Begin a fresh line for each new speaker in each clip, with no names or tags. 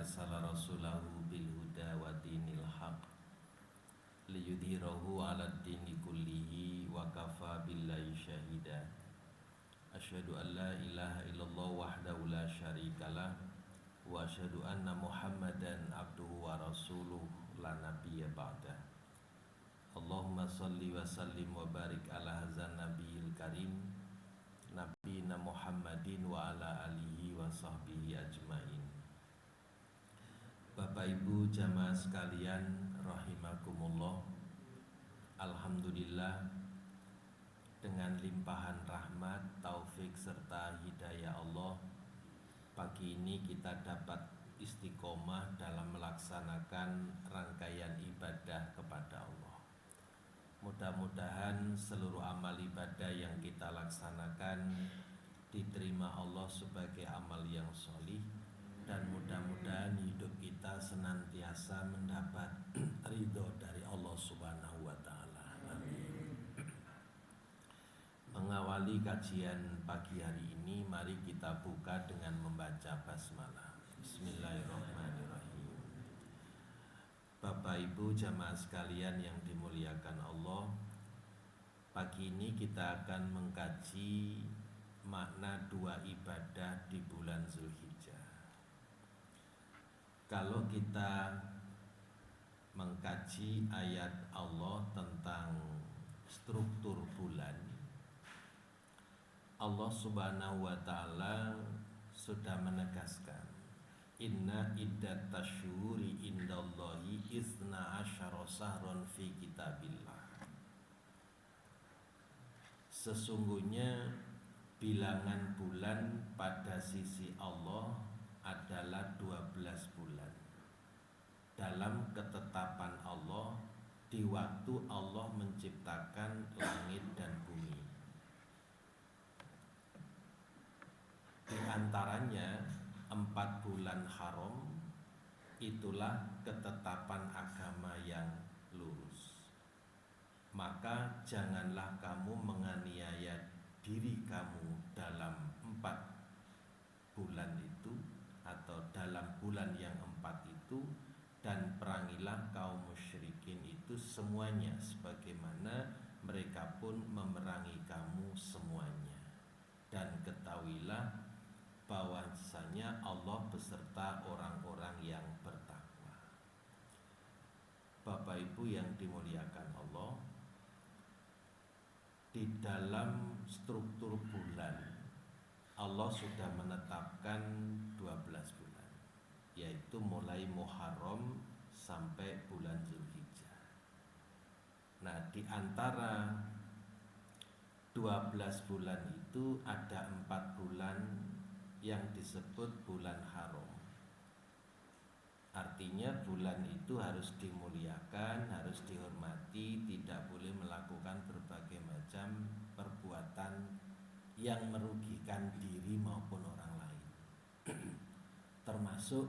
arsala rasulahu bil huda wa dinil haq liyudhhirahu 'alad dini kullihi wa kafa billahi syahida. Asyhadu an la ilaha illallah wahdahu la syarikalah wa asyhadu anna Muhammadan abduhu wa rasuluh la nabiyya ba'dah. Allahumma salli wa sallim wa barik ala hadzal nabiyil karim nabiyina Muhammadin wa ala alihi wa sahbihi ajmain. Bapak Ibu jamaah sekalian rahimakumullah, alhamdulillah dengan limpahan rahmat, taufik serta hidayah Allah, pagi ini kita dapat istiqomah dalam melaksanakan rangkaian ibadah kepada Allah. Mudah-mudahan seluruh amal ibadah yang kita laksanakan diterima Allah sebagai amal yang sholih, dan mudah-mudahan hidup kita senantiasa mendapat ridho dari Allah Subhanahu wa Ta'ala. Amin. Mengawali kajian pagi hari ini, mari kita buka dengan membaca basmalah. Bismillahirrahmanirrahim. Bapak Ibu jamaah sekalian yang dimuliakan Allah, pagi ini kita akan mengkaji makna dua ibadah di bulan Zulhijjah. Kalau kita mengkaji ayat Allah tentang struktur bulan, Allah Subhanahu wa Ta'ala sudah menegaskan, inna iddat tasyhuri indallahi isna asyara sahron fi kitabillah. Sesungguhnya bilangan bulan pada sisi Allah adalah 12 bulan dalam ketetapan Allah di waktu Allah menciptakan langit dan bumi. Di antaranya 4 bulan haram, itulah ketetapan agama yang lurus. Maka janganlah kamu menganiaya diri kamu dalam 4 bulan itu, atau dalam bulan yang 4 itu, dan perangilah kaum musyrikin itu semuanya sebagaimana mereka pun memerangi kamu semuanya. Dan ketahuilah bahwasanya Allah beserta orang-orang yang bertakwa. Bapak Ibu yang dimuliakan Allah, di dalam struktur bulan Allah sudah menetapkan 12 bulan, yaitu mulai Muharram sampai bulan Zulhijjah. Nah, di antara 12 bulan itu ada 4 bulan yang disebut bulan haram. Artinya bulan itu harus dimuliakan, harus dihormati, tidak boleh melakukan berbagai macam perbuatan yang merugikan diri maupun orang lain. Termasuk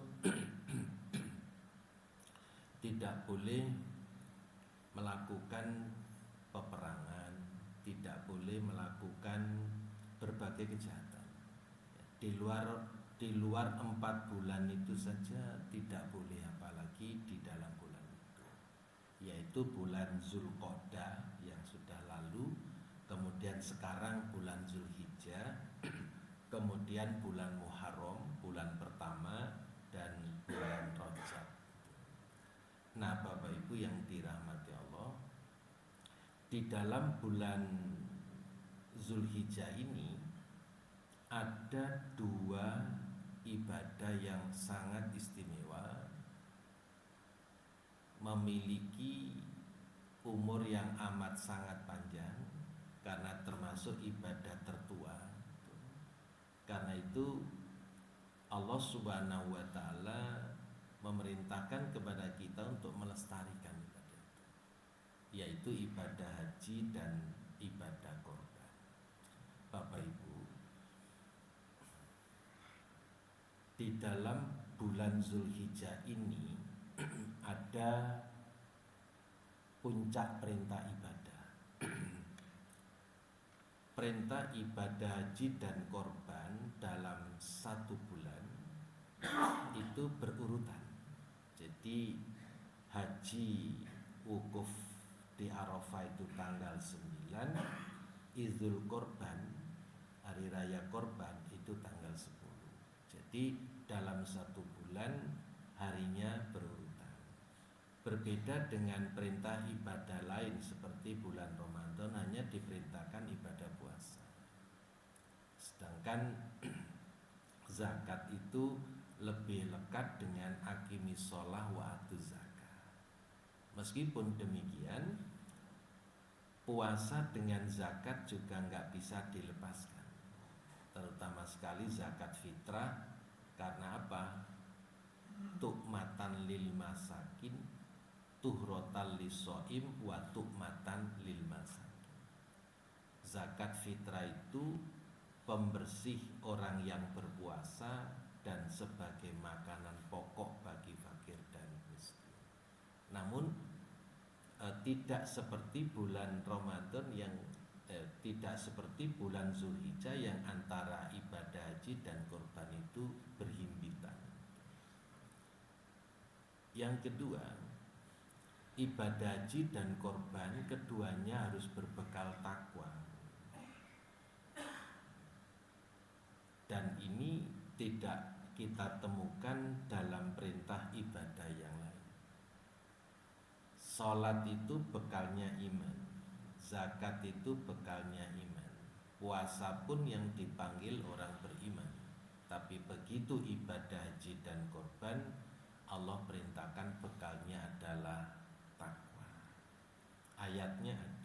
tidak boleh melakukan peperangan, tidak boleh melakukan berbagai kejahatan. Di luar 4 bulan itu saja tidak boleh, apalagi di dalam bulan itu, yaitu bulan Zulqa'dah yang sudah lalu, kemudian sekarang bulan Zulhijjah, kemudian bulan Muharram, bulan pertama, dan bulan Rajab. Nah, Bapak Ibu yang dirahmati Allah, di dalam bulan Zulhijjah ini ada 2 ibadah yang sangat istimewa, memiliki umur yang amat sangat panjang, karena termasuk ibadah tertua. Karena itu Allah Subhanahu wa Ta'ala memerintahkan kepada kita untuk melestarikan ibadah itu, yaitu ibadah haji dan ibadah korban. Bapak Ibu, di dalam bulan Zulhijjah ini ada puncak perintah ibadah. Perintah ibadah haji dan korban dalam 1 bulan itu berurutan. Jadi haji wukuf di Arafah itu tanggal 9, Idul Korban, hari raya korban itu tanggal 10. Jadi dalam satu bulan harinya berurutan. Berbeda dengan perintah ibadah lain seperti bulan Ramadan hanya diperintahkan ibadah puasa. Sedangkan zakat itu lebih lekat dengan aqimis shalah wa atuz zakat. Meskipun demikian, puasa dengan zakat juga nggak bisa dilepaskan. Terutama sekali zakat fitrah, karena apa? Tu'matan lil masakin, tuhrotal lisoim, wa tu'matan lil masakin. Zakat fitrah itu pembersih orang yang berpuasa dan sebagai makanan pokok bagi fakir dan miskin. Namun tidak seperti bulan Ramadan yang tidak seperti bulan Zulhijjah yang antara ibadah haji dan korban itu berhimpitan. Yang kedua, ibadah haji dan korban keduanya harus berbekal takwa. Dan ini tidak kita temukan dalam perintah ibadah yang lain. Salat itu bekalnya iman, zakat itu bekalnya iman, puasa pun yang dipanggil orang beriman. Tapi begitu ibadah haji dan korban, Allah perintahkan bekalnya adalah takwa. Ayatnya ada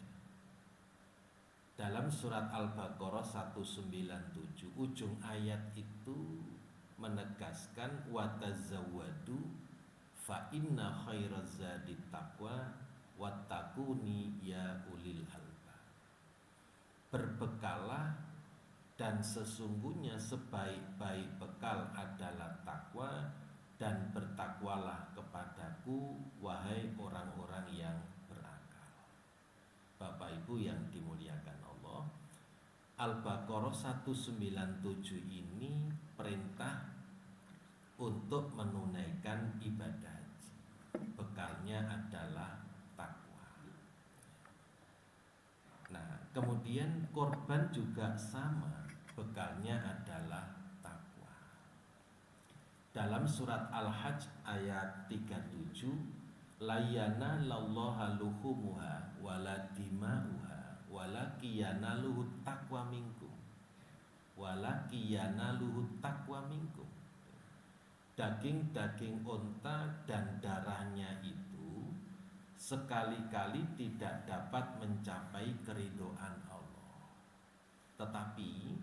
dalam surat Al-Baqarah 197, ujung ayat itu menegaskan watazawwadu fa inna khairaz zadi taqwa wattaquni ya ulil albab. Berbekalah dan sesungguhnya sebaik-baik bekal adalah takwa, dan bertakwalah kepadaku wahai orang-orang yang berakal. Bapak Ibu yang dimuliakan Allah, Al-Baqarah 197 ini perintah untuk menunaikan ibadah haji. Bekalnya adalah takwa. Nah, kemudian korban juga sama, bekalnya adalah takwa. Dalam surat Al-Hajj ayat 37, layana lallaha luhumuha wala dima'uha walakiyana luhut taqwa minkum, walakiyana luhut taqwa minkum. Daging-daging unta dan darahnya itu sekali-kali tidak dapat mencapai keridhaan Allah, tetapi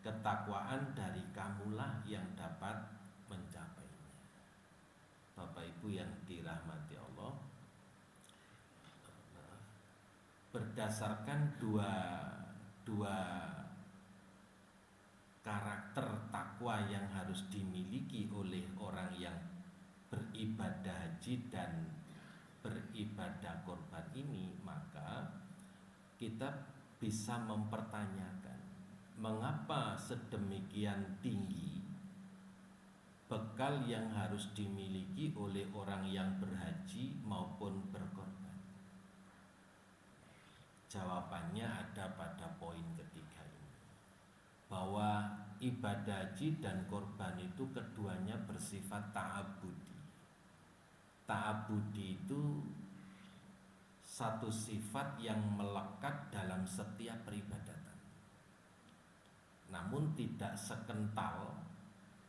ketakwaan dari kamulah yang dapat mencapainya. Bapak Ibu yang dirahmati Allah, berdasarkan dua karakter takwa yang harus dimiliki oleh orang yang beribadah haji dan beribadah korban ini, maka kita bisa mempertanyakan mengapa sedemikian tinggi bekal yang harus dimiliki oleh orang yang berhaji maupun berkorban. Jawabannya ada pada poin ketiga ini, bahwa ibadah haji dan korban itu keduanya bersifat ta'abudi. Ta'abudi itu satu sifat yang melekat dalam setiap peribadatan, namun tidak sekental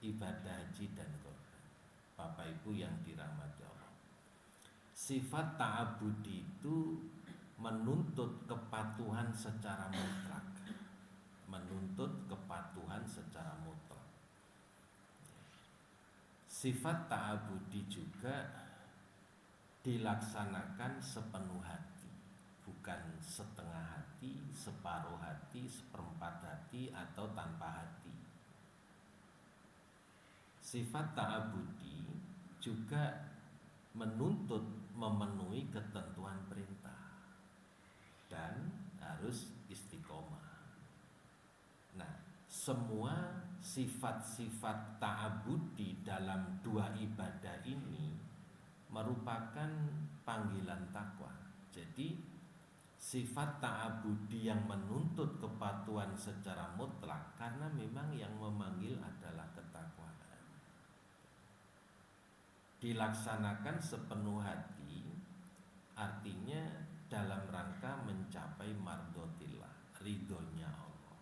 ibadah haji dan korban. Bapak Ibu yang dirahmati Allah, sifat ta'abudi itu menuntut kepatuhan secara mutlak, menuntut kepatuhan secara mutlak. Sifat ta'abudi juga dilaksanakan sepenuh hati, bukan setengah hati, separuh hati, seperempat hati, atau tanpa hati. Sifat ta'abudi juga menuntut memenuhi ketentuan perintah dan harus istiqomah. Nah, semua sifat-sifat ta'abudi dalam dua ibadah ini merupakan panggilan takwa. Jadi sifat ta'abudi yang menuntut kepatuhan secara mutlak karena memang yang memanggil adalah ketakwaan. Dilaksanakan sepenuh hati artinya dalam rangka mencapai mardotillah, ridhonya Allah.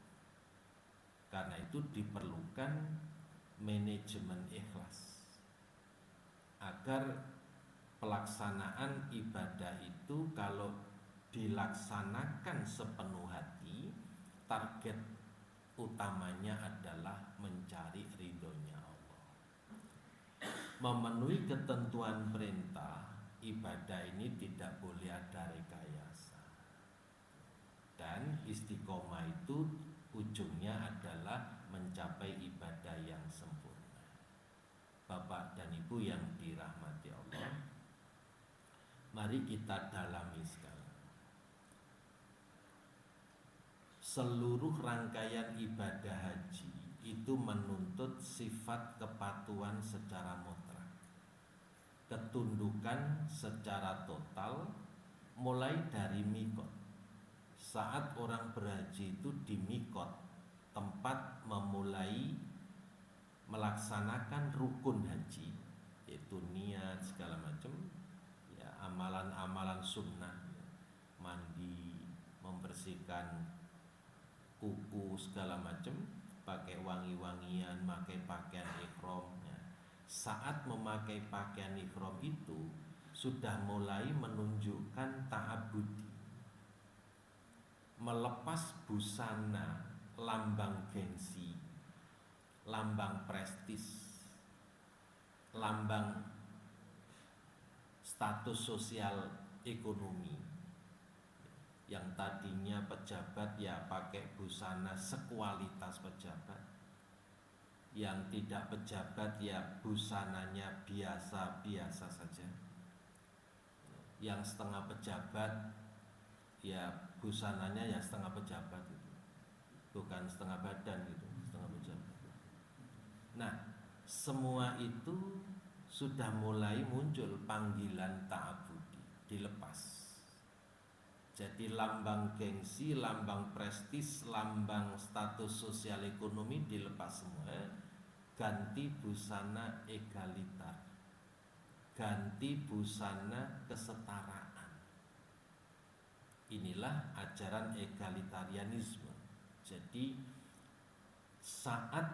Karena itu diperlukan manajemen ikhlas agar pelaksanaan ibadah itu kalau dilaksanakan sepenuh hati, target utamanya adalah mencari ridhonya Allah. Memenuhi ketentuan perintah, ibadah ini tidak boleh ada rekayasa. Dan istiqomah itu ujungnya adalah mencapai ibadah yang sempurna. Bapak dan Ibu yang dirahmati Allah, mari kita dalami sekali. Seluruh rangkaian ibadah haji itu menuntut sifat kepatuhan secara mutlak, ketundukan secara total, mulai dari mikot. Saat orang berhaji itu di mikot, tempat memulai melaksanakan rukun haji, yaitu niat segala macam, ya, amalan-amalan sunnah, mandi, membersihkan kuku segala macam, pakai wangi-wangian, pakai pakaian ihram. Ya. Saat memakai pakaian ihram itu sudah mulai menunjukkan ta'abudi, melepas busana lambang gengsi, lambang prestis, lambang status sosial ekonomi. Yang tadinya pejabat ya pakai busana sekualitas pejabat, yang tidak pejabat ya busananya biasa-biasa saja, yang setengah pejabat ya busananya ya setengah pejabat gitu, bukan setengah badan gitu, setengah pejabat. Nah, semua itu sudah mulai muncul panggilan ta'abudi, dilepas. Jadi lambang gengsi, lambang prestis, lambang status sosial ekonomi dilepas semua. Ganti busana egaliter, ganti busana kesetaraan. Inilah ajaran egalitarianisme. Jadi saat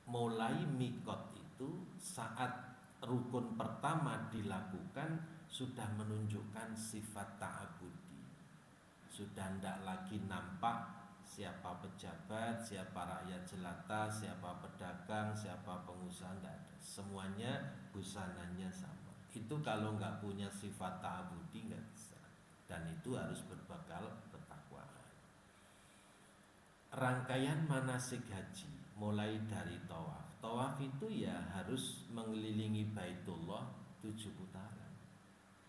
mulai mikot itu, saat rukun pertama dilakukan, sudah menunjukkan sifat ta'abudi. Sudah tidak lagi nampak siapa pejabat, siapa rakyat jelata, siapa pedagang, siapa pengusaha, tidak ada. Semuanya busananya sama. Itu kalau nggak punya sifat ta'abudi nggak bisa. Dan itu harus berbekal ketakwaan. Rangkaian manasik haji mulai dari tawaf. Tawaf itu ya harus mengelilingi Baitullah 7 putaran.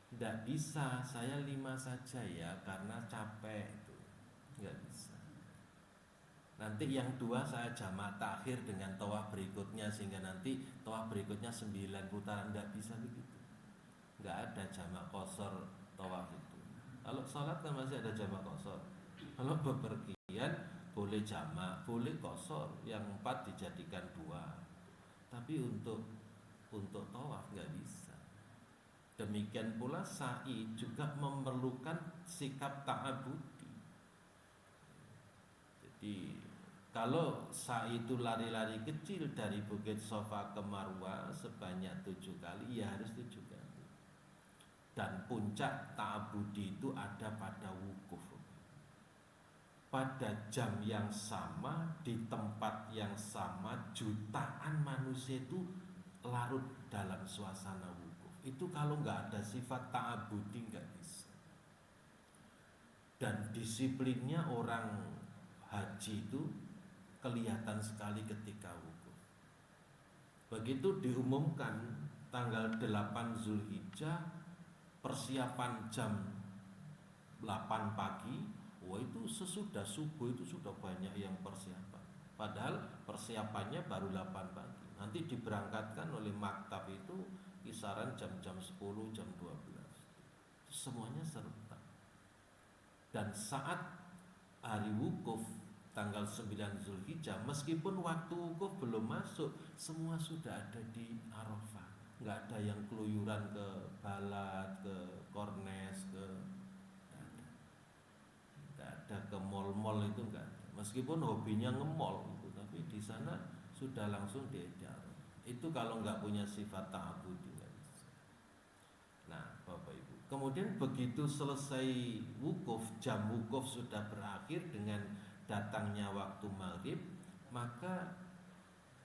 Tidak bisa saya 5 saja ya karena capek itu, nggak bisa. Nanti yang 2 saya jamak takhir dengan tawaf berikutnya, sehingga nanti tawaf berikutnya 9 putaran. Nggak bisa begitu. Nggak ada jamak qashar tawaf itu. Kalau sholat kan masih ada jamak qashar. Kalau bepergian boleh jamak, boleh qashar, yang 4 dijadikan 2. Tapi untuk tawaf nggak bisa. Demikian pula sa'i juga memerlukan sikap ta'abudi. Jadi kalau sa'i itu lari-lari kecil dari Bukit Sofa ke Marwah sebanyak 7 kali, ya harus 7 kali. Dan puncak ta'abudi itu ada pada wukuf. Pada jam yang sama, di tempat yang sama, jutaan manusia itu larut dalam suasana wukuf. Itu kalau nggak ada sifat ta'abudi nggak bisa. Dan disiplinnya orang haji itu kelihatan sekali ketika wukuf. Begitu diumumkan tanggal 8 Zulhijjah, persiapan jam 8 pagi, wah itu sesudah subuh itu sudah banyak yang persiapan. Padahal persiapannya baru 8 pagi. Nanti diberangkatkan oleh maktab itu kisaran jam-jam 10, jam 12. Semuanya serentak. Dan saat hari wukuf tanggal 9 Zulhijjah, meskipun waktu wukuf belum masuk, semua sudah ada di Arafah. Nggak ada yang keluyuran ke Balat, ke Kornes, nggak ada ke mall-mall, itu nggak ada. Meskipun hobinya nge-mall itu, tapi di sana sudah langsung diedar. Itu kalau nggak punya sifat ta'abudi nggak bisa. Nah, Bapak Ibu, kemudian begitu selesai wukuf, jam wukuf sudah berakhir dengan datangnya waktu maghrib, maka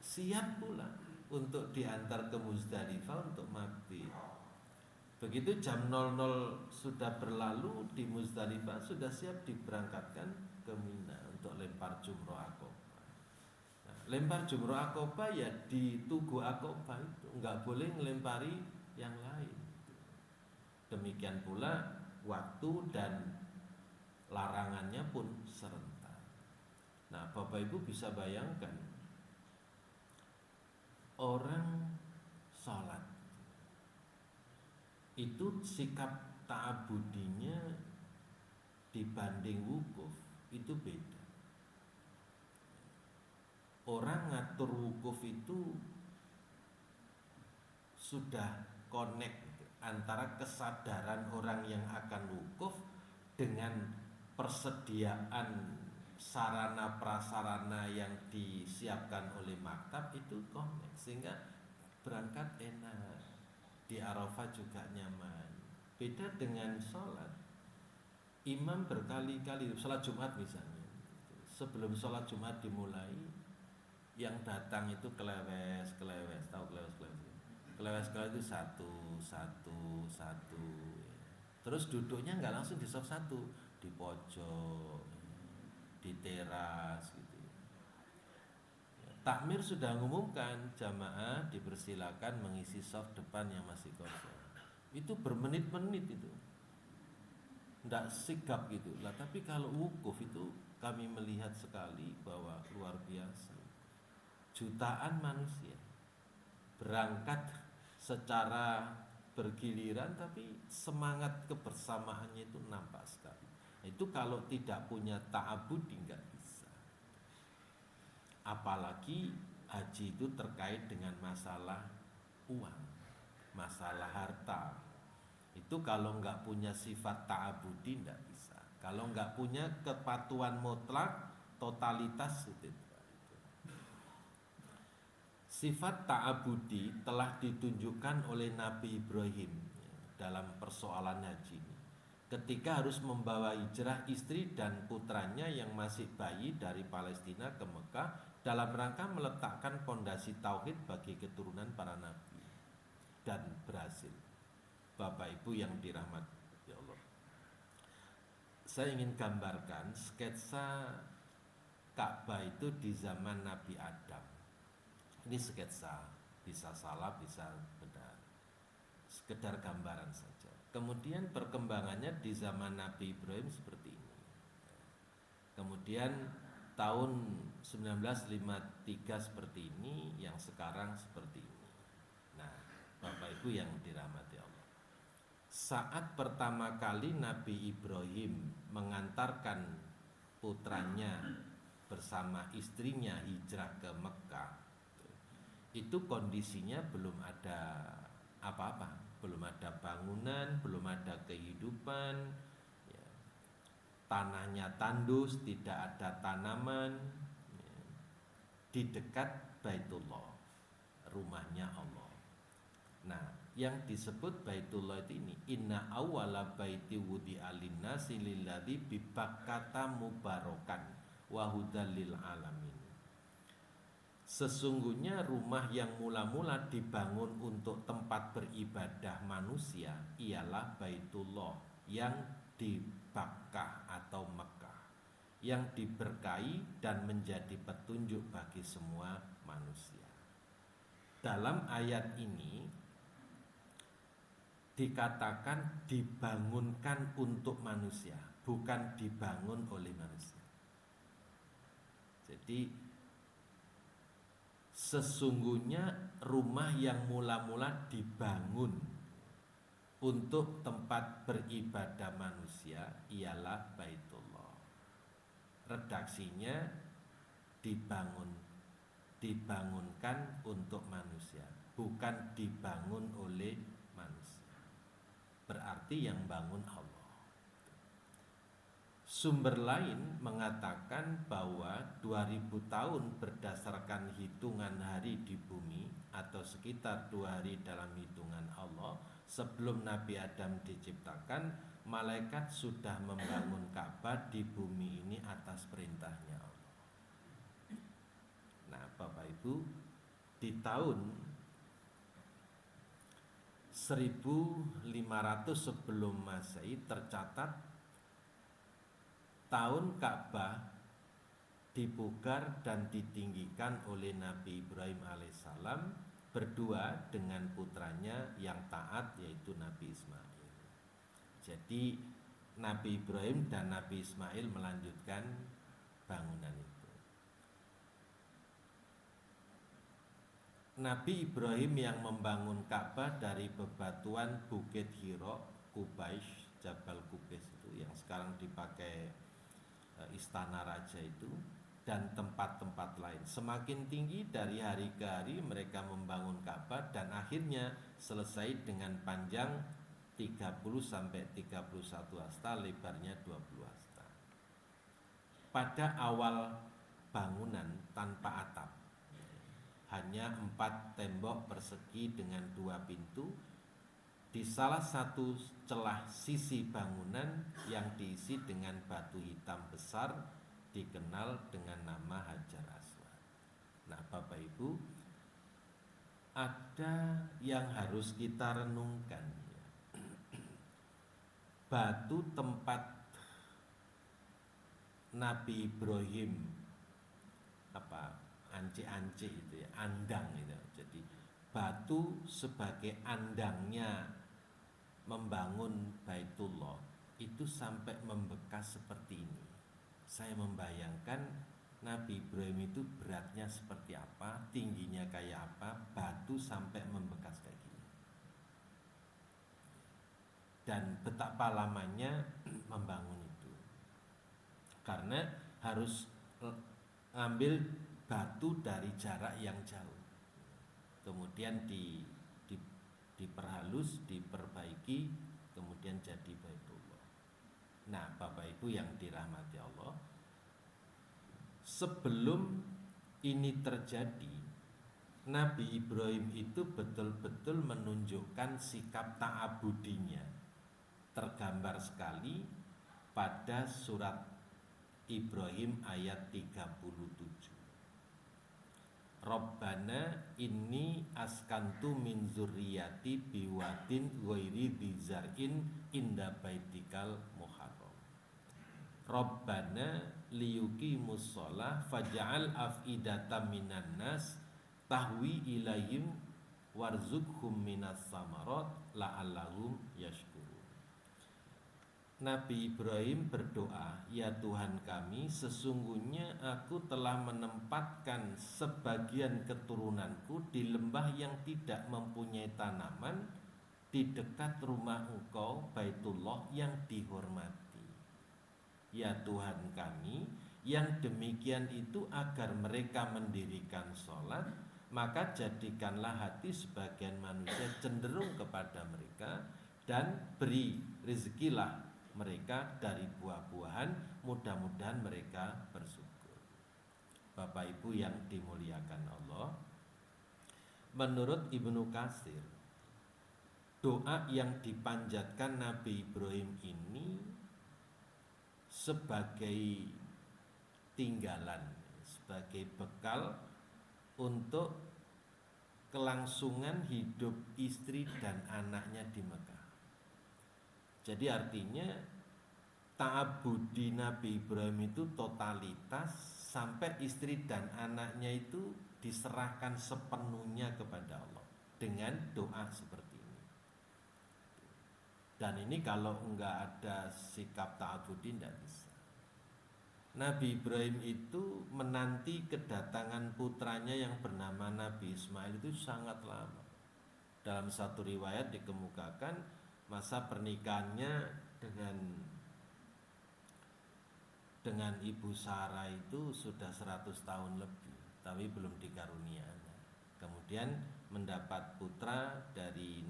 siap pula untuk diantar ke Muzdalifah untuk mabit. Begitu jam 00 sudah berlalu di Muzdalifah, sudah siap diberangkatkan ke Mina untuk lempar jumroh Aqobah. Nah, lempar jumroh Aqobah ya di Tugu Aqobah itu, nggak boleh ngelempari yang lain. Demikian pula waktu dan larangannya pun serentak. Nah, Bapak Ibu bisa bayangkan orang sholat itu sikap ta'abudinya dibanding wukuf itu beda. Orang ngatur wukuf itu sudah connect antara kesadaran orang yang akan wukuf dengan persediaan sarana prasarana yang disiapkan oleh maktab, itu connect sehingga berangkat enak. Di Arafah juga nyaman. Beda dengan sholat, imam berkali-kali, sholat Jumat misalnya, sebelum sholat Jumat dimulai, yang datang itu kelewes, tahu kelewes itu satu, terus duduknya nggak langsung di saf satu, di pojok, di teras gitu. Takmir sudah mengumumkan jamaah dipersilakan mengisi saf depan yang masih kosong. Itu bermenit-menit itu, tidak sigap gitu lah. Tapi kalau wukuf itu kami melihat sekali bahwa luar biasa. Jutaan manusia berangkat secara bergiliran, tapi semangat kebersamaannya itu nampak sekali. Itu kalau tidak punya ta'abudi nggak bisa. Apalagi haji itu terkait dengan masalah uang, masalah harta. Itu kalau nggak punya sifat ta'abudi nggak bisa. Kalau nggak punya kepatuhan mutlak, totalitas itu. Sifat ta'abudi telah ditunjukkan oleh Nabi Ibrahim dalam persoalan haji ini. Ketika harus membawa hijrah istri dan putranya yang masih bayi dari Palestina ke Mekah dalam rangka meletakkan pondasi tauhid bagi keturunan para nabi, dan berhasil. Bapak Ibu yang dirahmati Allah, saya ingin gambarkan sketsa Ka'bah itu di zaman Nabi Adam. Ini sketsa, bisa salah, bisa benar, sekedar gambaran saja. Kemudian perkembangannya di zaman Nabi Ibrahim seperti ini. Kemudian tahun 1953 seperti ini, yang sekarang seperti ini. Nah, Bapak Ibu yang dirahmati Allah, saat pertama kali Nabi Ibrahim mengantarkan putranya bersama istrinya hijrah ke Mekah, itu kondisinya belum ada apa-apa, belum ada bangunan, belum ada kehidupan, ya. Tanahnya tandus, tidak ada tanaman, ya. Di dekat Baitullah, rumahnya Allah. Nah, yang disebut Baitullah ini, inna awwala baiti wudi'a linnasi lilladzi bi Bakkata mubarakan wa hudal lil alamin. Sesungguhnya rumah yang mula-mula dibangun untuk tempat beribadah manusia ialah Baitullah yang di Bakkah atau Mekah, yang diberkahi dan menjadi petunjuk bagi semua manusia. Dalam ayat ini dikatakan dibangunkan untuk manusia, bukan dibangun oleh manusia. Jadi sesungguhnya rumah yang mula-mula dibangun untuk tempat beribadah manusia ialah Baitullah. Redaksinya dibangunkan untuk manusia, bukan dibangun oleh manusia. Berarti yang bangun Allah. Sumber lain mengatakan bahwa 2000 tahun berdasarkan hitungan hari di bumi atau sekitar 2 hari dalam hitungan Allah sebelum Nabi Adam diciptakan, malaikat sudah membangun Ka'bah di bumi ini atas perintahnya Allah. Nah, Bapak Ibu, di tahun 1500 sebelum Masehi tercatat tahun Ka'bah dipugar dan ditinggikan oleh Nabi Ibrahim alaihissalam berdua dengan putranya yang taat, yaitu Nabi Ismail. Jadi Nabi Ibrahim dan Nabi Ismail melanjutkan bangunan itu. Nabi Ibrahim yang membangun Ka'bah dari bebatuan Bukit Hiro, Qubais, Jabal Qubais itu yang sekarang dipakai Istana Raja itu, dan tempat-tempat lain. Semakin tinggi dari hari ke hari mereka membangun Ka'bah dan akhirnya selesai dengan panjang 30 sampai 31 hasta, lebarnya 20 hasta. Pada awal bangunan tanpa atap, hanya 4 tembok persegi dengan 2 pintu. Di salah satu celah sisi bangunan yang diisi dengan batu hitam besar dikenal dengan nama Hajar Aswad. Nah, Bapak Ibu, ada yang harus kita renungkan ya. Batu tempat Nabi Ibrahim ance-ance itu ya, andang itu. Jadi batu sebagai andangnya membangun Baitullah itu sampai membekas seperti ini. Saya membayangkan Nabi Ibrahim itu beratnya seperti apa, tingginya kayak apa, batu sampai membekas kayak gini. Dan betapa lamanya membangun itu. Karena harus ngambil batu dari jarak yang jauh. Kemudian diperhalus, diperbaiki, kemudian jadi Baitullah. Nah, Bapak Ibu yang dirahmati Allah, sebelum ini terjadi, Nabi Ibrahim itu betul-betul menunjukkan sikap ta'abudinya. Tergambar sekali pada surat Ibrahim ayat 37. Rabbana inni askantu min zurriyati biwadin ghairi dzar'in inda baitikal muharram. Rabbana liyuqimus shalah faj'al af'idatan minan nas tahwi ilaihim warzuqhum minas samarat la'allahum yashkurun. Nabi Ibrahim berdoa, "Ya Tuhan kami, sesungguhnya aku telah menempatkan sebagian keturunanku di lembah yang tidak mempunyai tanaman di dekat rumah Engkau, Baitullah yang dihormati. Ya Tuhan kami, yang demikian itu agar mereka mendirikan sholat, maka jadikanlah hati sebagian manusia cenderung kepada mereka dan beri rezekilah mereka dari buah-buahan, mudah-mudahan mereka bersyukur." Bapak Ibu yang dimuliakan Allah, menurut Ibnu Katsir, doa yang dipanjatkan Nabi Ibrahim ini sebagai tinggalan, sebagai bekal untuk kelangsungan hidup istri dan anaknya di Mekah. Jadi artinya ta'abudi Nabi Ibrahim itu totalitas sampai istri dan anaknya itu diserahkan sepenuhnya kepada Allah dengan doa seperti ini. Dan ini kalau enggak ada sikap ta'abudi enggak bisa. Nabi Ibrahim itu menanti kedatangan putranya yang bernama Nabi Ismail itu sangat lama. Dalam satu riwayat dikemukakan masa pernikahannya dengan Ibu Sarah itu sudah 100 tahun lebih, tapi belum dikarunia anak. Kemudian mendapat putra dari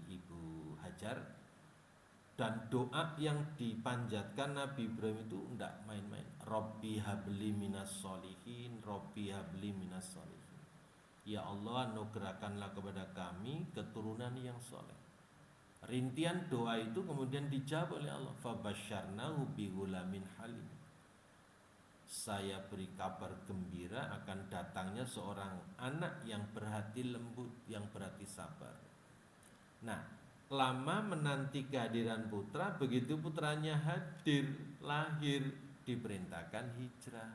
Ibu Hajar, dan doa yang dipanjatkan Nabi Ibrahim itu tidak main-main. Robbi habli minas solihin, Robbi habli minas solihin. Ya Allah, anugerahkanlah kepada kami keturunan yang soleh. Rintian doa itu kemudian dijawab oleh Allah. Fabasyarnahu bihulamin halim. Saya beri kabar gembira akan datangnya seorang anak yang berhati lembut, yang berhati sabar. Nah, lama menanti kehadiran putra, begitu putranya hadir, lahir, diperintahkan hijrah.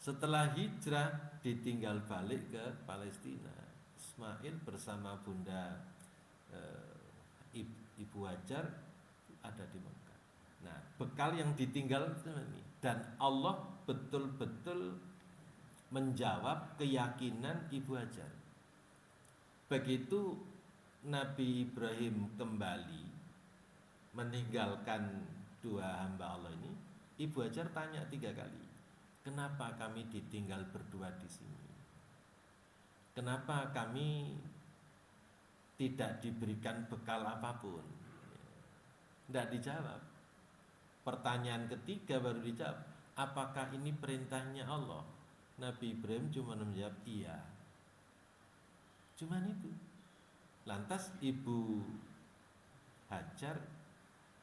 Setelah hijrah ditinggal balik ke Palestina. Ismail bersama bunda Ibu Hajar ada di Mekah. Nah, bekal yang ditinggal itu ini, dan Allah betul-betul menjawab keyakinan Ibu Hajar. Begitu Nabi Ibrahim kembali meninggalkan dua hamba Allah ini, Ibu Hajar tanya 3 kali, kenapa kami ditinggal berdua di sini? Kenapa kami tidak diberikan bekal apapun? Tidak dijawab. Pertanyaan ketiga baru dijawab, apakah ini perintahnya Allah? Nabi Ibrahim cuma menjawab iya. Cuman itu. Lantas Ibu Hajar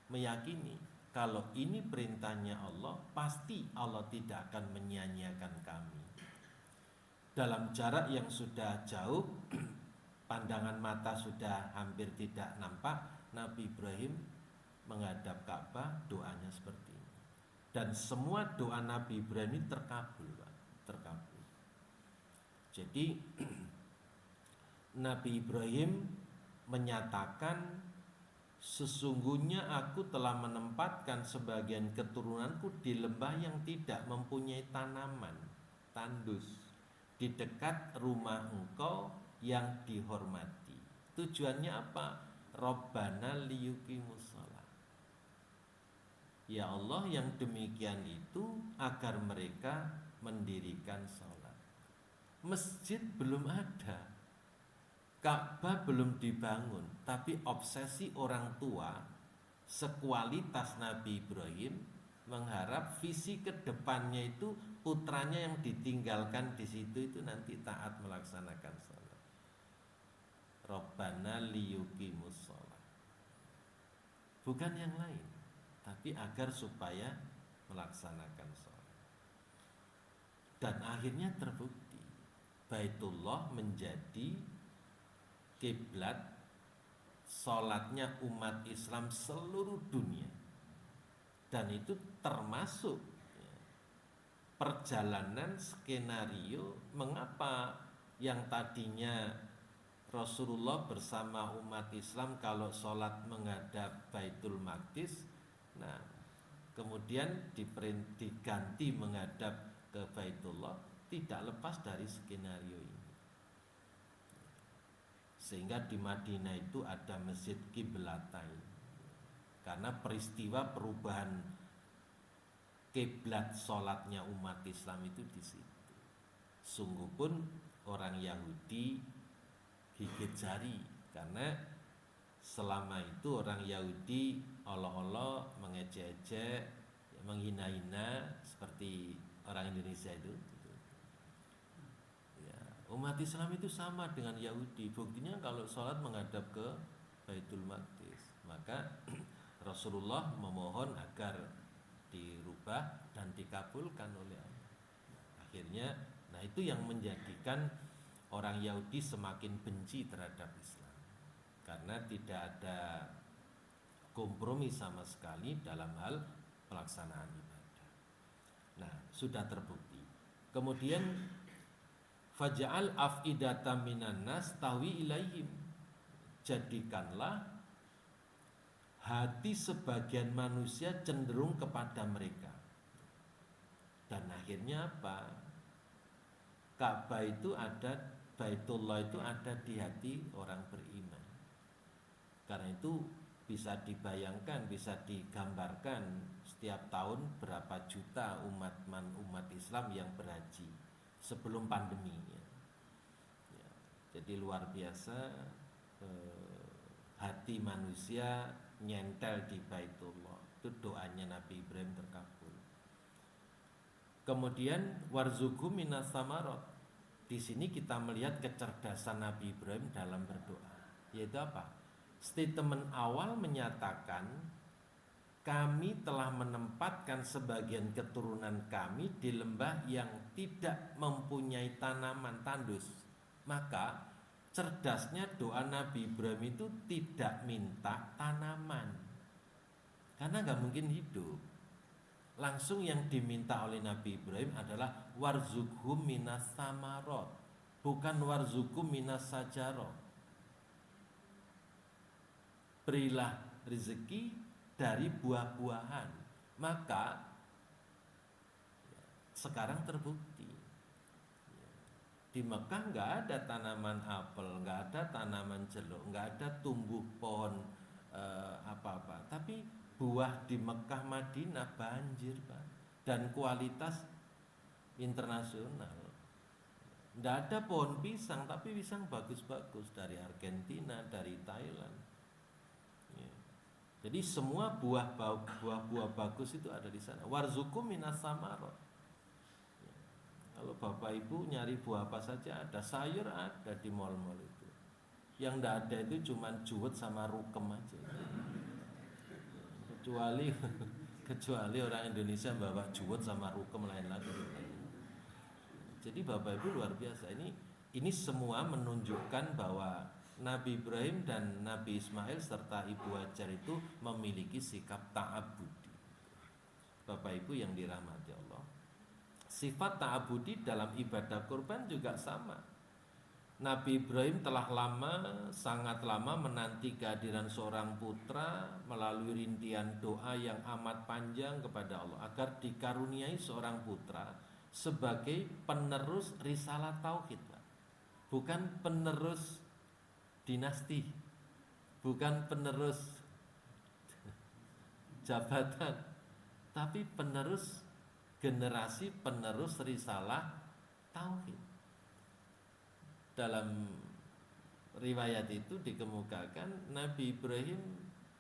meyakini kalau ini perintahnya Allah, pasti Allah tidak akan menyia-nyiakan kami. Dalam jarak yang sudah jauh, pandangan mata sudah hampir tidak nampak, Nabi Ibrahim menghadap Ka'bah, doanya seperti ini. Dan semua doa Nabi Ibrahim ini terkabul, Pak. Terkabul. Jadi Nabi Ibrahim menyatakan, sesungguhnya aku telah menempatkan sebagian keturunanku di lembah yang tidak mempunyai tanaman, tandus, di dekat rumah engkau yang dihormati. Tujuannya apa? Rabbana liyuqimus shalah. Ya Allah, yang demikian itu agar mereka mendirikan sholat. Masjid belum ada, Ka'bah belum dibangun, tapi obsesi orang tua sekualitas Nabi Ibrahim mengharap visi kedepannya itu putranya yang ditinggalkan di situ itu nanti taat melaksanakan sholat. Rabbana liyuqimus shalah. Bukan yang lain, tapi agar supaya melaksanakan sholat. Dan akhirnya terbukti Baitullah menjadi kiblat sholatnya umat Islam seluruh dunia. Dan itu termasuk perjalanan skenario mengapa yang tadinya Rasulullah bersama umat Islam kalau sholat menghadap Baitul Maqdis, nah kemudian diganti menghadap ke Baitullah, tidak lepas dari skenario ini. Sehingga di Madinah itu ada masjid Qiblatain, karena peristiwa perubahan kiblat sholatnya umat Islam itu di situ. Sungguh pun orang Yahudi gigit jari, karena selama itu orang Yahudi olo-olo mengejek-ejek, menghina-hina seperti orang Indonesia itu. Ya, umat Islam itu sama dengan Yahudi. Buktinya kalau sholat menghadap ke Baitul Maqdis, maka Rasulullah memohon agar dirubah dan dikabulkan oleh Allah. Akhirnya, nah itu yang menjadikan orang Yahudi semakin benci terhadap Islam, karena tidak ada kompromi sama sekali dalam hal pelaksanaan ibadah. Nah, sudah terbukti. Kemudian faj'al af'idatan minan nas tahwi ilaihim. Jadikanlah hati sebagian manusia cenderung kepada mereka. Dan akhirnya apa? Ka'bah itu ada, Baitullah itu ada di hati orang beriman. Karena itu bisa dibayangkan, bisa digambarkan setiap tahun berapa juta umat Islam yang berhaji sebelum pandemi. Ya. Jadi luar biasa, hati manusia nyentel di Baitullah. Itu doanya Nabi Ibrahim terkabul. Kemudian warzuqhu minas samarot. Di sini kita melihat kecerdasan Nabi Ibrahim dalam berdoa. Yaitu apa? Statement awal menyatakan kami telah menempatkan sebagian keturunan kami di lembah yang tidak mempunyai tanaman tandus. Maka cerdasnya doa Nabi Ibrahim itu tidak minta tanaman, karena nggak mungkin hidup. Langsung yang diminta oleh Nabi Ibrahim adalah warzuqhum minas samarot, bukan warzuqhum minas sajarot. Berilah rezeki dari buah-buahan. Maka sekarang terbukti di Mekah nggak ada tanaman apel, nggak ada tanaman jeruk, nggak ada tumbuh pohon apa-apa. Tapi buah di Mekah Madinah banjir, Pak, dan kualitas internasional. Nggak ada pohon pisang, tapi pisang bagus-bagus dari Argentina, dari Thailand. Ya. Jadi semua buah bagus itu ada di sana. Warzuqhum minas samarot. Ya. Kalau Bapak Ibu nyari buah apa saja ada, sayur ada di mal-mal itu. Yang nggak ada itu cuma juwet sama rukem aja. Kecuali orang Indonesia bawa juwet sama rukem lain lagi. Jadi Bapak Ibu luar biasa, ini semua menunjukkan bahwa Nabi Ibrahim dan Nabi Ismail serta Ibu Hajar itu memiliki sikap ta'abudi. Bapak Ibu yang dirahmati Allah, sifat ta'abudi dalam ibadah kurban juga sama. Nabi Ibrahim telah sangat lama menanti kehadiran seorang putra melalui rintian doa yang amat panjang kepada Allah agar dikaruniai seorang putra sebagai penerus risalah tauhid, bukan penerus dinasti, bukan penerus jabatan, tapi generasi penerus risalah tauhid. Dalam riwayat itu dikemukakan Nabi Ibrahim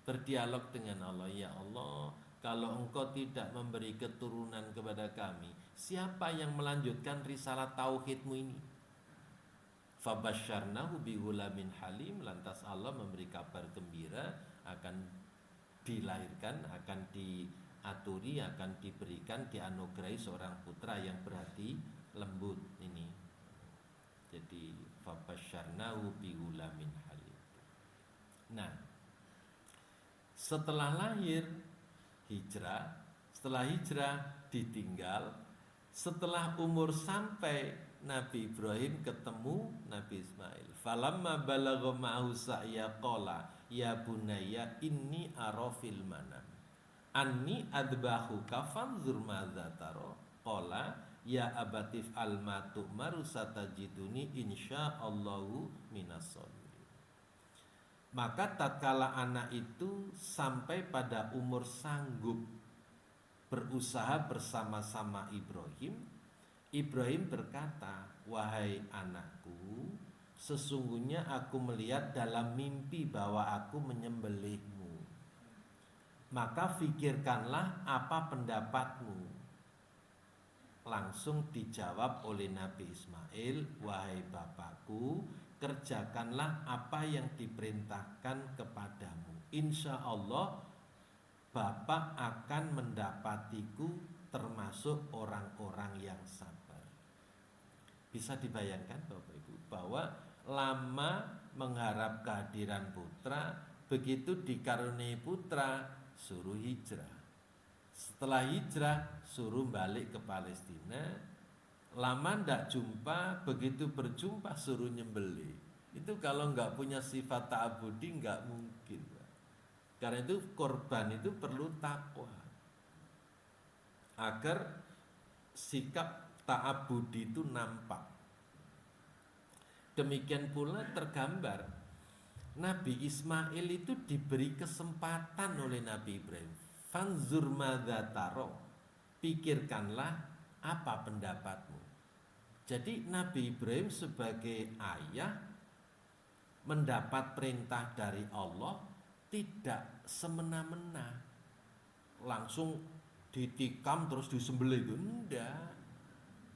berdialog dengan Allah, ya Allah, kalau engkau tidak memberi keturunan kepada kami, siapa yang melanjutkan risalah tauhidmu ini? Fabasyarnahu bihulamin halim. Lantas Allah memberi kabar gembira akan dilahirkan, akan diaturi, akan diberikan, dianugerahi seorang putra yang berhati lembut ini. Jadi fabasyarnahu bihulamin halim. Nah, setelah lahir hijrah, setelah hijrah ditinggal, setelah umur sampai Nabi Ibrahim ketemu Nabi Ismail. Falamma balagha ma'hu sa'ya qala ya bunayya inni ara fil manam anni adbahuka fanzur madza tara qala ya abatif almatu maru satajiduni insyaallahu minas sabirin. Maka tatkala anak itu sampai pada umur sanggup berusaha bersama-sama Ibrahim berkata, wahai anakku, sesungguhnya aku melihat dalam mimpi bahwa aku menyembelihmu. Maka fikirkanlah apa pendapatmu. Langsung dijawab oleh Nabi Ismail, wahai bapakku, kerjakanlah apa yang diperintahkan kepadamu. Insya Allah bapak akan mendapatiku termasuk orang-orang yang sabar. Bisa dibayangkan Bapak Ibu bahwa lama mengharap kehadiran putra, begitu dikaruniai putra suruh hijrah. Setelah hijrah suruh balik ke Palestina. Lama ndak jumpa, begitu berjumpa suruh nyembelih. Itu kalau nggak punya sifat ta'abudi nggak mungkin. Karena itu korban itu perlu takwa agar sikap ta'abudi itu nampak. Demikian pula tergambar Nabi Ismail itu diberi kesempatan oleh Nabi Ibrahim. Fanzur madza taro. Pikirkanlah apa pendapatmu. Jadi Nabi Ibrahim sebagai ayah mendapat perintah dari Allah tidak semena-mena langsung ditikam terus disembelih itu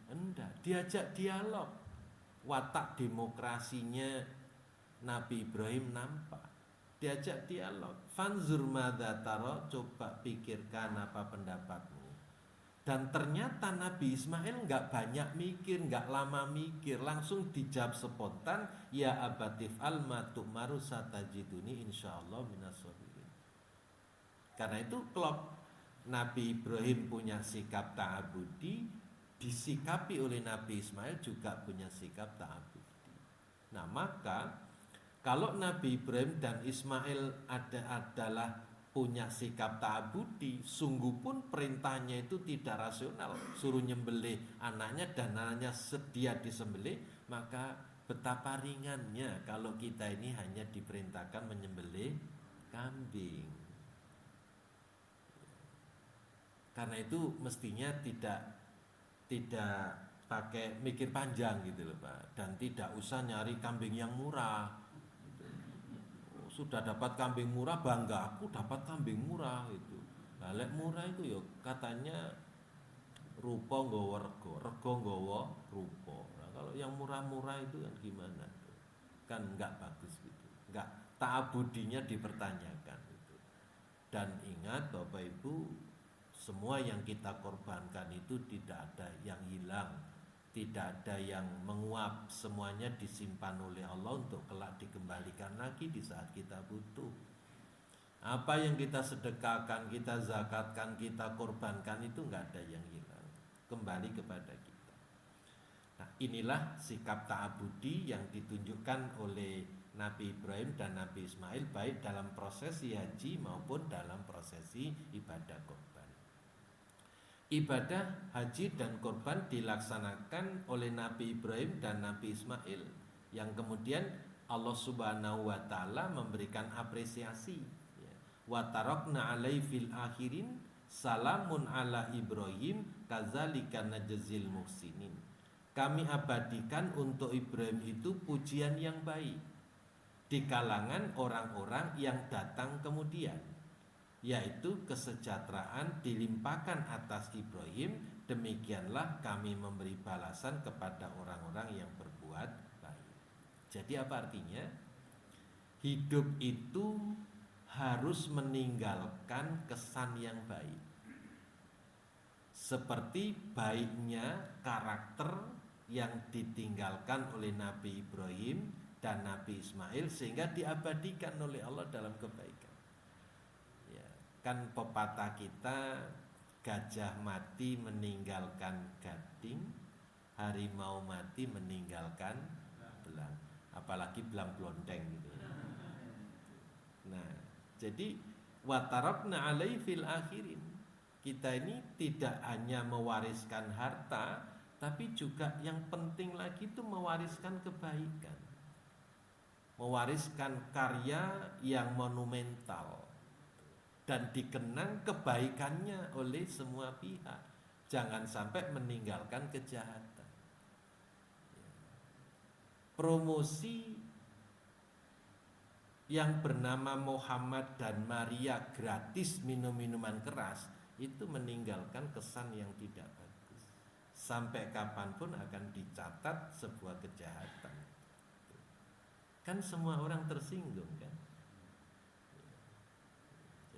enggak, diajak dialog. Watak demokrasinya Nabi Ibrahim nampak, diajak dialog. Fanzur madza tara, coba pikirkan apa pendapatmu. Dan ternyata Nabi Ismail nggak banyak mikir, nggak lama mikir, langsung dijawab spontan, ya abatif al matu'maru satajiduni insyaallah minasabirin. Karena itu klop Nabi Ibrahim punya sikap ta'abudi, disikapi oleh Nabi Ismail juga punya sikap ta'abudi. Nah maka kalau Nabi Ibrahim dan Ismail adalah punya sikap ta'abudi, sungguh pun perintahnya itu tidak rasional, suruh nyembelih anaknya dan anaknya sedia disembelih, maka betapa ringannya kalau kita ini hanya diperintahkan menyembelih kambing. Karena itu mestinya tidak pakai mikir panjang gitu loh Pak, dan tidak usah nyari kambing yang murah. Sudah dapat kambing murah bangga, aku dapat kambing murah itu. Nah, lek murah itu ya katanya rupa nggawa rego, rego nggawa rupa. Nah, kalau yang murah-murah itu kan gimana? Kan enggak bagus gitu. Enggak, ta'abudinya dipertanyakan itu. Dan ingat Bapak Ibu, semua yang kita korbankan itu tidak ada yang hilang, tidak ada yang menguap, semuanya disimpan oleh Allah untuk kelak dikembalikan lagi di saat kita butuh. Apa yang kita sedekahkan, kita zakatkan, kita korbankan itu nggak ada yang hilang, kembali kepada kita. Nah inilah sikap ta'abudi yang ditunjukkan oleh Nabi Ibrahim dan Nabi Ismail, baik dalam prosesi haji maupun dalam prosesi ibadah korban. Ibadah haji dan korban dilaksanakan oleh Nabi Ibrahim dan Nabi Ismail, yang kemudian Allah Subhanahu wa taala memberikan apresiasi. Wa tarakna alaihi fil akhirin salamun ala Ibrahim kadzalika najzil muhsinin. Kami abadikan untuk Ibrahim itu pujian yang baik di kalangan orang-orang yang datang kemudian, yaitu kesejahteraan dilimpahkan atas Ibrahim. Demikianlah kami memberi balasan kepada orang-orang yang berbuat baik. Jadi apa artinya? Hidup itu harus meninggalkan kesan yang baik, seperti baiknya karakter yang ditinggalkan oleh Nabi Ibrahim dan Nabi Ismail, sehingga diabadikan oleh Allah dalam kebaikan. Kan pepatah kita, gajah mati meninggalkan gading, harimau mati meninggalkan belang, apalagi belang blonteng gitu. Nah, jadi watarabna alaihi fil akhirin, kita ini tidak hanya mewariskan harta, tapi juga yang penting lagi itu mewariskan kebaikan, mewariskan karya yang monumental dan dikenang kebaikannya oleh semua pihak. Jangan sampai meninggalkan kejahatan. Promosi yang bernama Muhammad dan Maria gratis minum minuman keras itu meninggalkan kesan yang tidak bagus. Sampai kapanpun akan dicatat sebuah kejahatan. Kan semua orang tersinggung kan.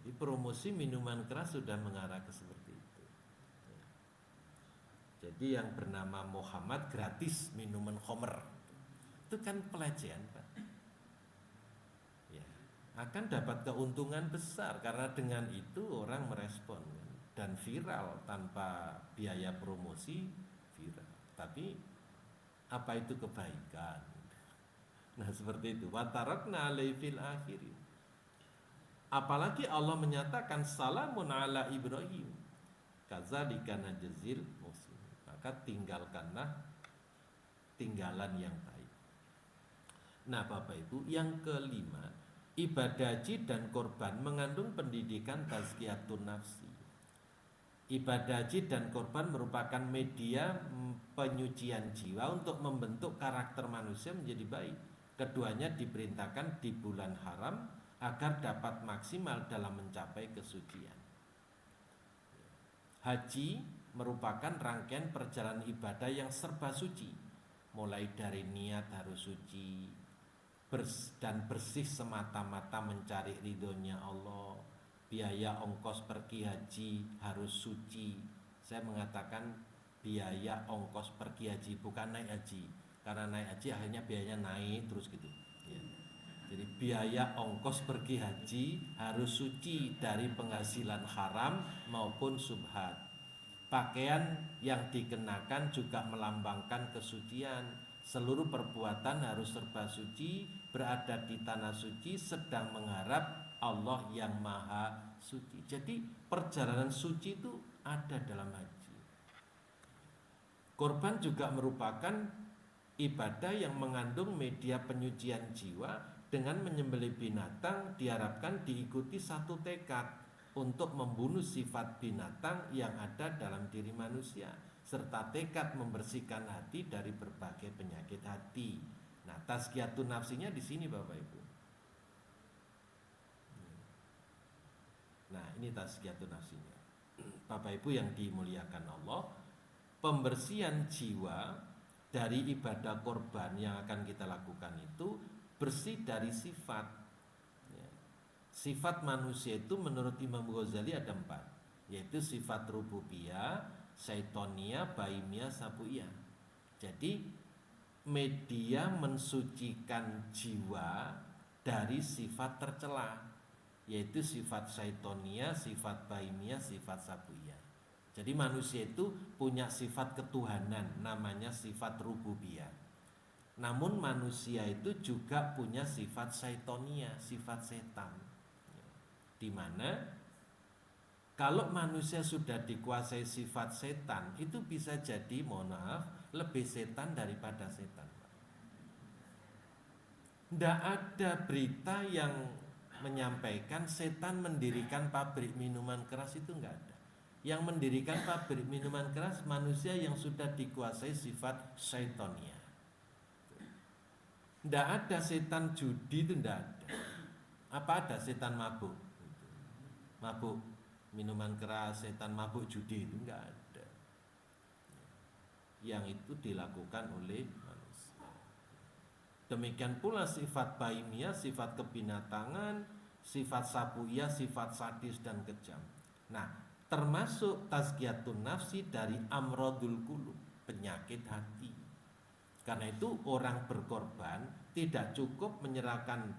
Jadi promosi minuman keras sudah mengarah ke seperti itu. Jadi yang bernama Muhammad gratis minuman khamr, itu kan pelecehan Pak. Ya, akan dapat keuntungan besar karena dengan itu orang merespon dan viral tanpa biaya promosi viral. Tapi apa itu kebaikan? Nah seperti itu. Wa tarakna alaihi fil akhirin. Apalagi Allah menyatakan salamun ala Ibrahim kadzalika najzil muhsinin. maka tinggalkanlah tinggalan yang baik. Nah Bapak Ibu, yang kelima, ibadah haji dan korban mengandung pendidikan tazkiyatun nafsi. Ibadah haji dan korban merupakan media penyucian jiwa untuk membentuk karakter manusia menjadi baik. Keduanya diperintahkan di bulan haram agar dapat maksimal dalam mencapai kesucian. Haji merupakan rangkaian perjalanan ibadah yang serba suci, mulai dari niat harus suci dan bersih semata-mata mencari ridhonya Allah. Biaya ongkos pergi haji harus suci. Saya mengatakan biaya ongkos pergi haji, bukan naik haji, karena naik haji akhirnya biayanya naik terus gitu ya. Jadi biaya ongkos pergi haji harus suci dari penghasilan haram maupun subhat. Pakaian yang dikenakan juga melambangkan kesucian. Seluruh perbuatan harus serba suci, berada di tanah suci, sedang mengharap Allah yang maha suci. Jadi perjalanan suci itu ada dalam haji. Korban juga merupakan ibadah yang mengandung media penyucian jiwa. Dengan menyembelih binatang diharapkan diikuti satu tekad untuk membunuh sifat binatang yang ada dalam diri manusia, serta tekad membersihkan hati dari berbagai penyakit hati. Nah, tazkiyatun nafsinya di sini Bapak Ibu. Nah, ini tazkiyatun nafsinya. Bapak Ibu yang dimuliakan Allah, pembersihan jiwa dari ibadah korban yang akan kita lakukan itu bersih dari sifat. Sifat manusia itu menurut Imam Ghazali ada 4, yaitu sifat rububiyah, syaitonia, baimiyah, sabuiyah. Jadi media mensucikan jiwa dari sifat tercela, yaitu sifat syaitonia, sifat baimiyah, sifat sabuiyah. Jadi manusia itu punya sifat ketuhanan, namanya sifat rububiyah. Namun manusia itu juga punya sifat syaitonia, sifat setan. Di mana kalau manusia sudah dikuasai sifat setan, itu bisa jadi, mohon maaf, lebih setan daripada setan. Tidak ada berita yang menyampaikan setan mendirikan pabrik minuman keras, itu enggak ada. Yang mendirikan pabrik minuman keras manusia yang sudah dikuasai sifat syaitonia. Tidak ada setan judi, itu tidak ada. Apa ada setan mabuk? Mabuk minuman keras, setan mabuk judi, itu enggak ada. Yang itu dilakukan oleh manusia. Demikian pula sifat baimiyah, sifat kebinatangan, sifat sabuiyah, sifat sadis dan kejam. Nah, termasuk tazkiyatun nafsi dari amradul qulub, penyakit hati. Karena itu orang berkorban tidak cukup menyerahkan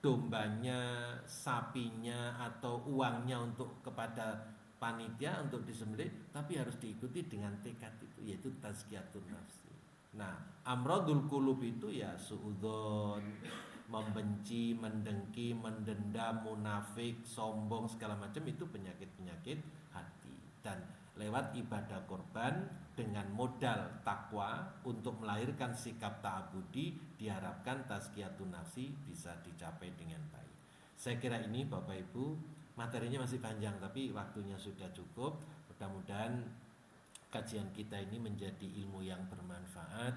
dombanya, sapinya atau uangnya untuk kepada panitia untuk disembelih, tapi harus diikuti dengan tekad itu, yaitu tazkiyatun nafsi. Nah, amradul qulub itu ya suudzon, membenci, mendengki, mendendam, munafik, sombong, segala macam, itu penyakit-penyakit hati. Dan lewat ibadah korban dengan modal takwa untuk melahirkan sikap ta'abudi, diharapkan tazkiyatun nafsi bisa dicapai dengan baik. Saya kira ini Bapak Ibu, materinya masih panjang tapi waktunya sudah cukup. Mudah-mudahan kajian kita ini menjadi ilmu yang bermanfaat,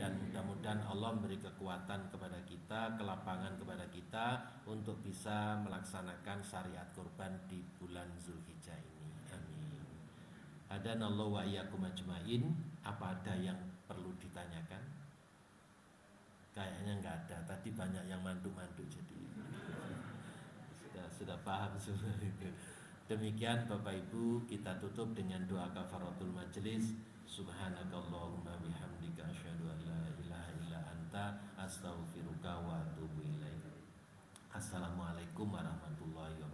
dan mudah-mudahan Allah memberi kekuatan kepada kita, kelapangan kepada kita untuk bisa melaksanakan syariat kurban di bulan Zulhijjah ini. Amin. Hadanallahu wa iyyakum ajmain. Apa ada yang perlu ditanyakan? Kayaknya enggak ada. Tadi banyak yang mandu-mandu, jadi sudah paham semua itu. Demikian Bapak Ibu, kita tutup dengan doa kafaratul majelis. Subhanakallahumma bihamdika asyhadu an la ilaha illa anta astaghfiruka wa atubu ilaik. Assalamualaikum warahmatullahi wabarakatuh.